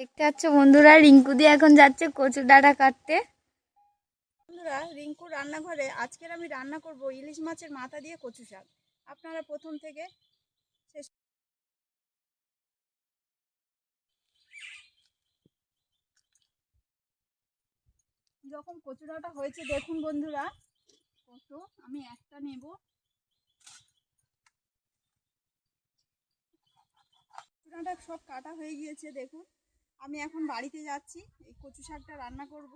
দেখতে পাচ্ছ বন্ধুরা, রিঙ্কু দিয়ে এখন যাচ্ছে কচু ডাঁটা কাটতে। বন্ধুরা, রিঙ্কুর রান্নাঘরে আজকের আমি রান্না করব ইলিশ মাছের মাথা দিয়ে কচু শাক। আপনারা প্রথম থেকে শেষ। যখন কচু ডাঁটা হয়েছে দেখুন বন্ধুরা, কত আমি একটা নেব। কচু ডাঁটা সব কাটা হয়ে গিয়েছে দেখুন। আমি এখন বাড়িতে যাচ্ছি এই কচু শাকটা রান্না করব।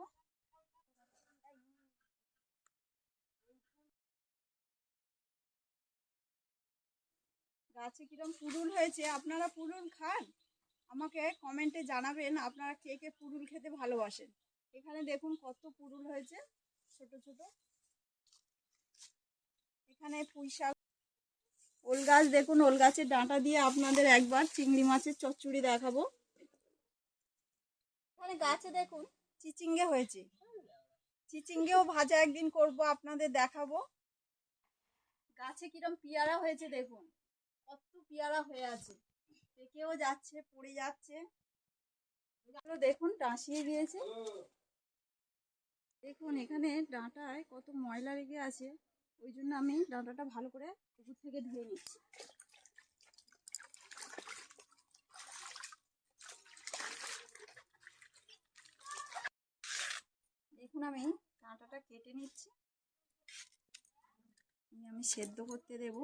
গাছে কিরম পুরুল হয়েছে, আপনারা পুরুল খান? আমাকে কমেন্টে জানাবেন আপনারা কে কে পুরুল খেতে ভালোবাসেন। এখানে দেখুন কত পুরুল হয়েছে ছোট ছোট। এখানে পুঁই শাক, ওল গাছ দেখুন, ওল গাছের ডাঁটা দিয়ে আপনাদের একবার চিংড়ি মাছের চচ্চড়ি দেখাবো। এখানে গাছে দেখুন চিচিঙ্গে হয়েছে, চিচিঙ্গেও ভাজা একদিন করব, আপনাদের দেখাবো। গাছে কিরম পেয়ারা হয়েছে দেখুন, কত পেয়ারা হয়ে আছে, পেকেও যাচ্ছে, পড়ে যাচ্ছে। দেখুন টাঁসিয়ে দিয়েছে। দেখুন এখানে ডাঁটায় কত ময়লা লেগে আছে, ওই জন্য আমি ডাঁটাটা ভালো করে পুকুর থেকে ধুয়ে নিচ্ছি। দেখুন আমি ডাঁটাটা কেটে নিচ্ছি, আমি সেদ্ধ করতে দেব।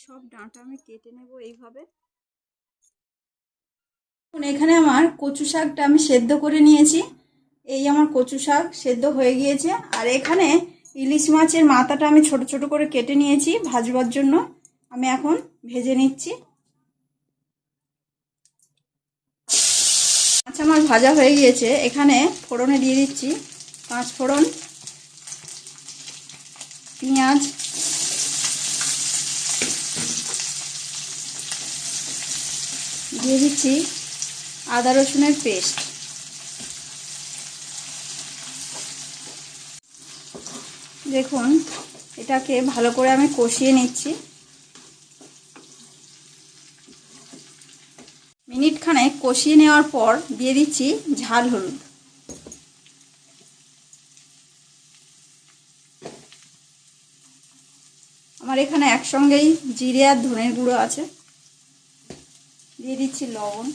সব ডাঁটা আমি কেটে নেব এইভাবে। এখানে আমার কচু শাকটা আমি সেদ্ধ করে নিয়েছি। এই আমার কচু শাক সেদ্ধ হয়ে গিয়েছে। আর এখানে ইলিশ মাছের মাথাটা আমি ছোট ছোট করে কেটে নিয়েছি ভাজবার জন্য। আমি এখন ভেজে নিচ্ছি। মাছ আমার ভাজা হয়ে গিয়েছে। এখানে ফোড়নে দিয়ে দিচ্ছি 5 ফোড়ন, পেঁয়াজ, দিয়ে দিচ্ছি আদা রসুনের পেস্ট। দেখুন এটাকে ভালো করে আমি কষিয়ে নিচ্ছি। মিনিট খানেক কষিয়ে নেওয়ার পর দিয়ে দিচ্ছি ঝাল হলুদ। আমার এখানে একসঙ্গেই জিরে আর ধনের গুঁড়ো আছে। দিয়ে দিচ্ছি লবণ।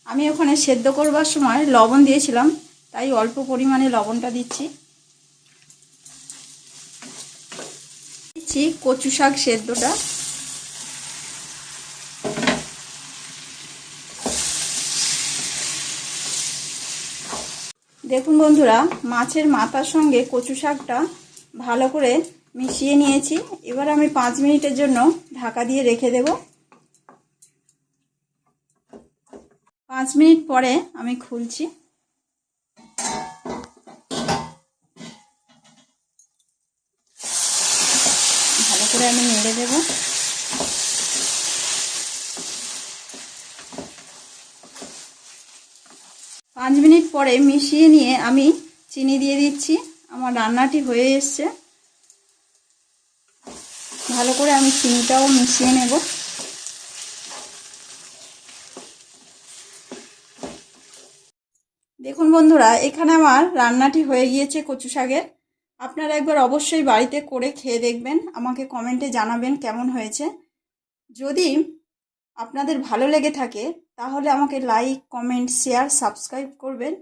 আমি ওখানে সেদ্ধ করবার সময় লবণ দিয়েছিলাম, তাই অল্প পরিমাণে লবণটা দিচ্ছি। দিচ্ছি কচু শাক সেদ্ধটা। দেখুন বন্ধুরা, মাছের মাথার সঙ্গে কচু শাকটা ভালো করে মিশিয়ে নিয়েছি। এবার আমি 5 মিনিটের জন্য ঢাকা দিয়ে রেখে দেব। 5 মিনিট পরে আমি খুলছি। ভালো করে আমি নেড়ে দেব। পাঁচ মিনিট পরে মিশিয়ে নিয়ে আমি চিনি দিয়ে দিচ্ছি। আমার রান্নাটি হয়ে এসছে। ভালো করে আমি চিনিটাও মিশিয়ে নেব। দেখুন বন্ধুরা, এখানে আমার রান্নাটি হয়ে গিয়েছে কচু শাকের। আপনারা একবার অবশ্যই বাড়িতে করে খেয়ে দেখবেন, আমাকে কমেন্টে জানাবেন কেমন হয়েছে। যদি আপনাদের ভালো লেগে থাকে তাহলে আমাকে লাইক, কমেন্ট, শেয়ার, সাবস্ক্রাইব করবেন।